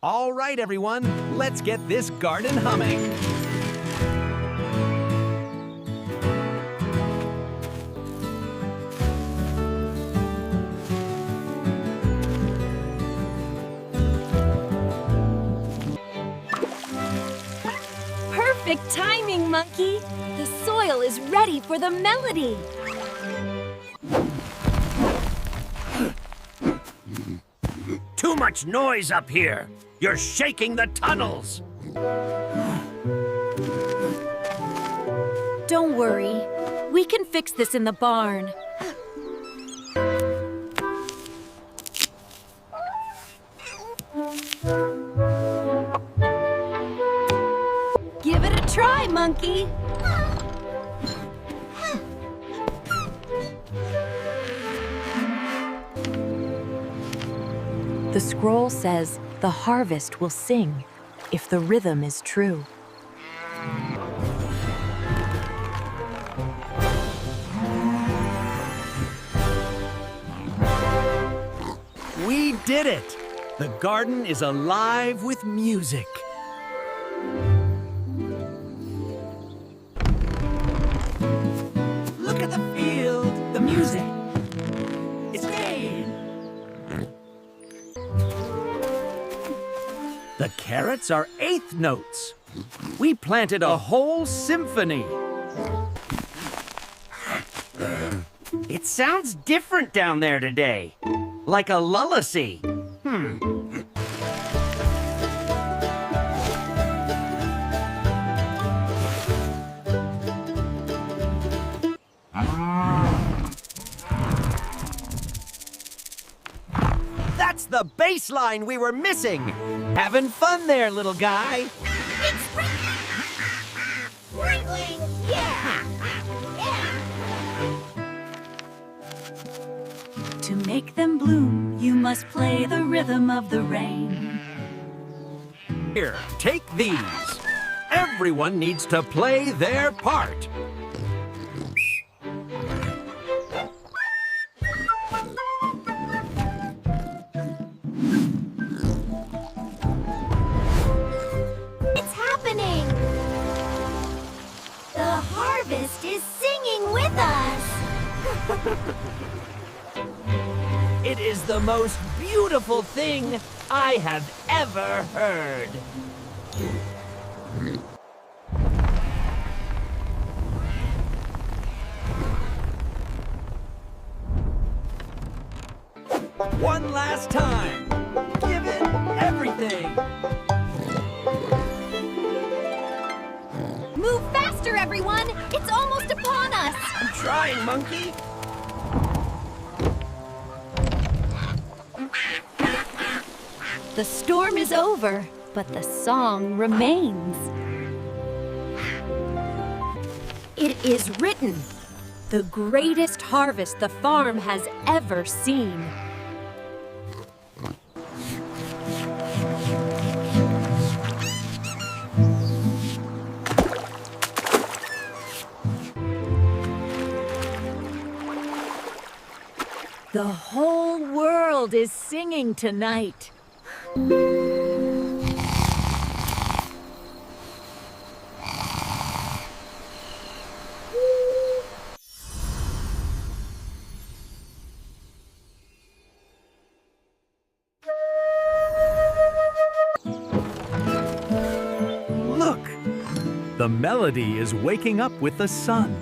All right, everyone, let's get this garden humming. Perfect timing, Monkey. The soil is ready for the melody. Too much noise up here. You're shaking the tunnels. Don't worry. We can fix this in the barn. Give it a try, Monkey. The scroll says the harvest will sing if the rhythm is true. We did it! The garden is alive with music. Look at the field, the music. It's made. The carrots are eighth notes. We planted a whole symphony. It sounds different down there today. Like a lullacy. That's the bass line we were missing. Having fun there, little guy. It's sprinkling! Yeah! To make them bloom, you must play the rhythm of the rain. Here, take these. Everyone needs to play their part. It's happening! The harvest is singing with us! It is the most beautiful thing I have ever heard. One last time. Give it everything. Move faster, everyone! It's almost upon us! I'm trying, Monkey. The storm is over, but the song remains. It is written, the greatest harvest the farm has ever seen. The whole world is singing tonight. Look, the melody is waking up with the sun.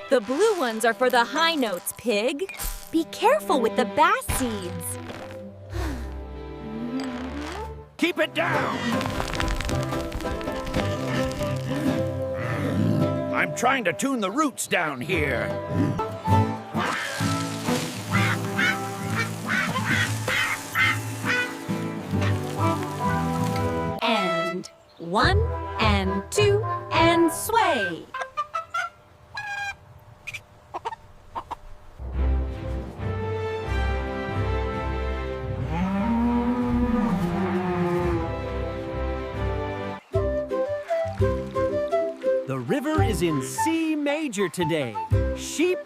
The blue ones are for the high notes, Pig. Be careful with the bass seeds. Keep it down! I'm trying to tune the roots down here. And 1 and 2 and sway. The river is in C major today. Sheep.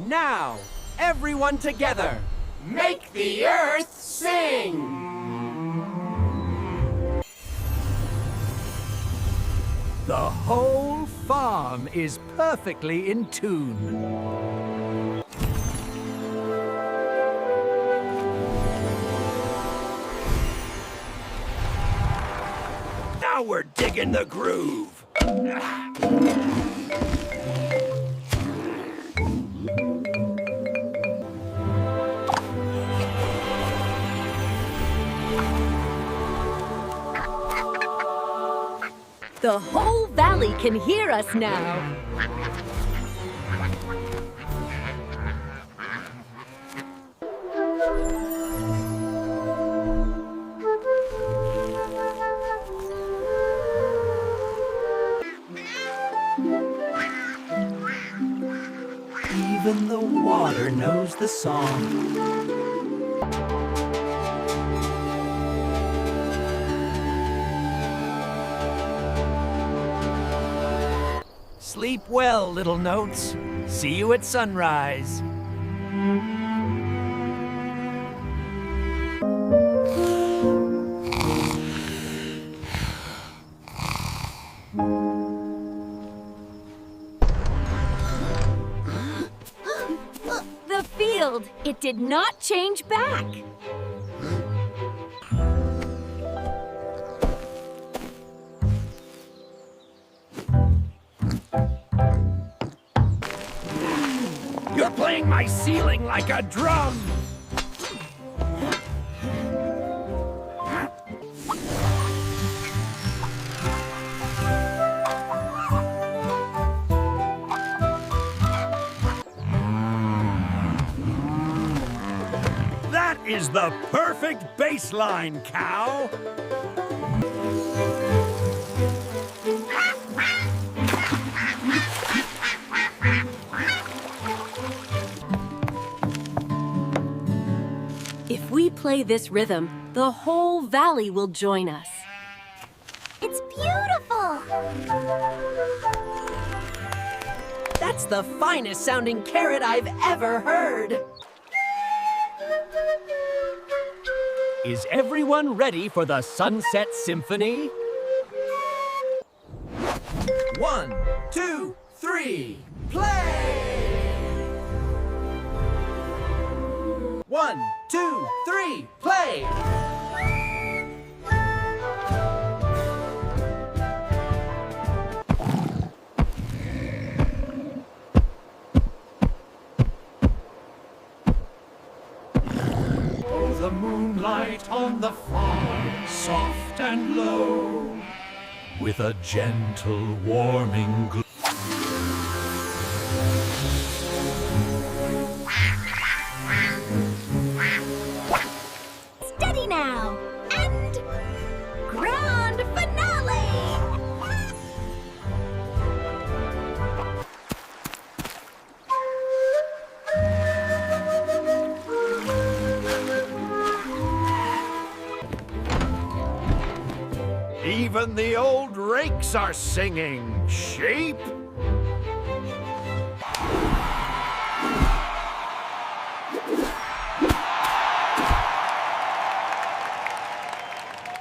Now, everyone together, make the earth sing! The whole farm is perfectly in tune. Now we're digging the groove. The whole valley can hear us now. Even the water knows the song. Sleep well, little notes. See you at sunrise. The field, it did not change back. You're playing my ceiling like a drum! That is the perfect bass line, cow! If we play this rhythm, the whole valley will join us. It's beautiful. That's the finest sounding carrot I've ever heard. Is everyone ready for the Sunset Symphony? 1, 2, 3, play! 1, 2, 3, play! The moonlight on the farm, soft and low, with a gentle warming glow. Steady now. And grand finale. Even the old rakes are singing, sheep.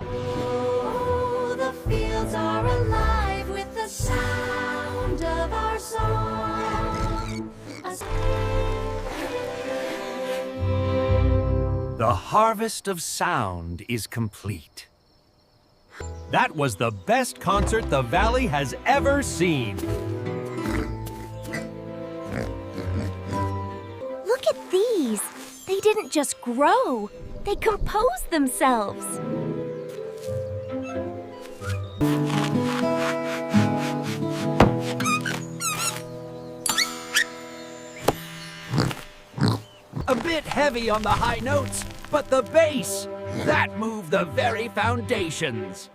Oh, the fields are alive with the sound of our song. The harvest of sound is complete. That was the best concert the Valley has ever seen. Look at these. They didn't just grow. They composed themselves. A bit heavy on the high notes, but the bass, that moved the very foundations.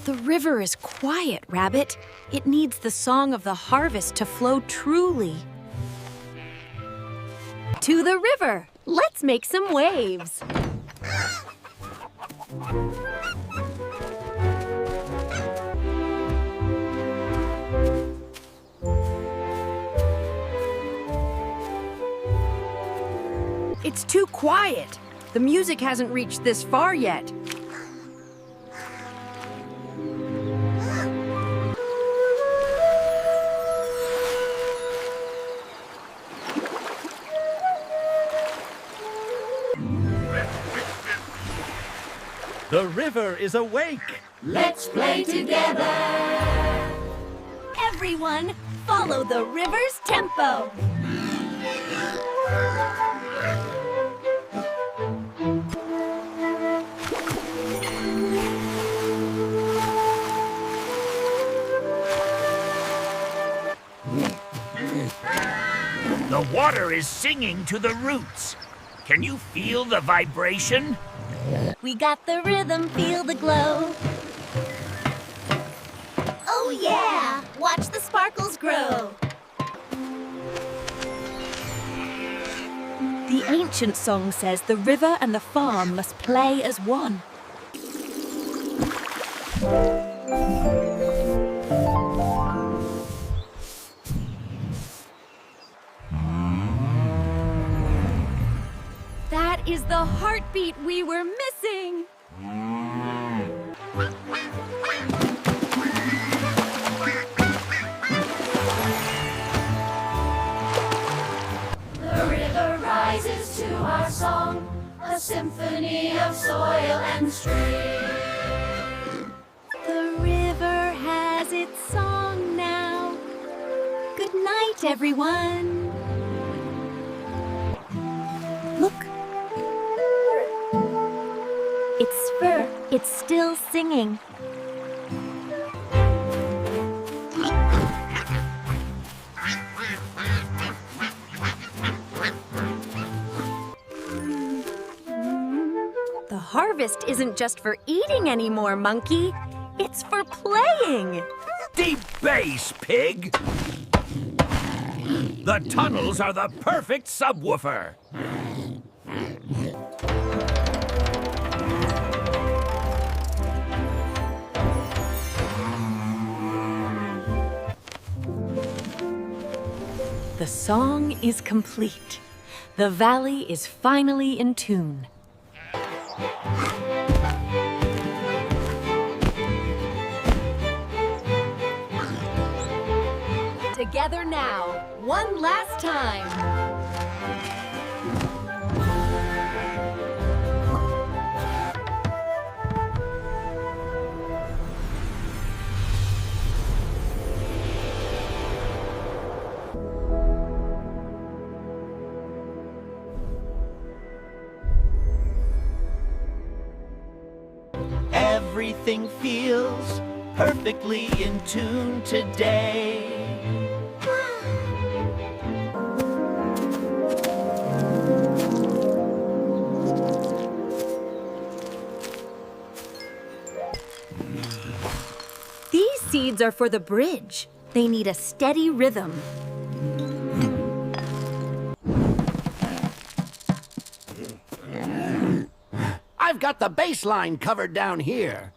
The river is quiet, Rabbit. It needs the song of the harvest to flow truly. To the river. Let's make some waves. It's too quiet. The music hasn't reached this far yet. The river is awake. Let's play together. Everyone, follow the river's tempo. The water is singing to the roots. Can you feel the vibration? We got the rhythm, feel the glow. Oh yeah! Watch the sparkles grow. The ancient song says the river and the farm must play as one. That is the heartbeat we were missing. The river rises to our song, a symphony of soil and stream. The river has its song now. Good night, everyone. Look. Its fur, it's still singing. The harvest isn't just for eating anymore, Monkey. It's for playing. Deep bass, pig! The tunnels are the perfect subwoofer. The song is complete. The valley is finally in tune. Together now, one last time. Everything feels perfectly in tune today. These seeds are for the bridge. They need a steady rhythm. I've got the bass line covered down here.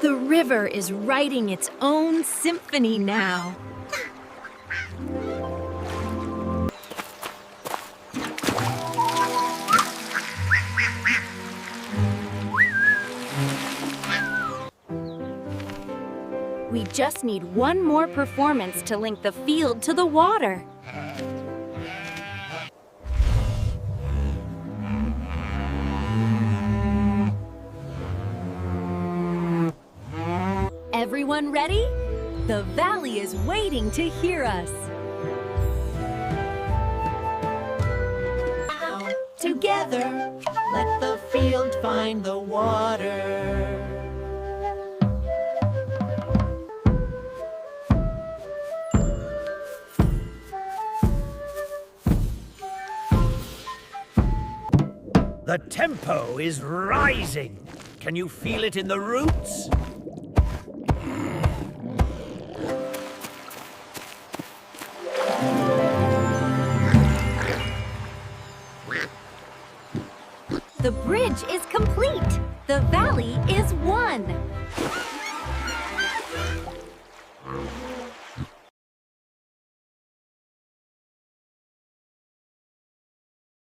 The river is writing its own symphony now. We just need one more performance to link the field to the water. Everyone ready? The valley is waiting to hear us. Together, let the field find the water. The tempo is rising. Can you feel it in the roots? The bridge is complete. The valley is won.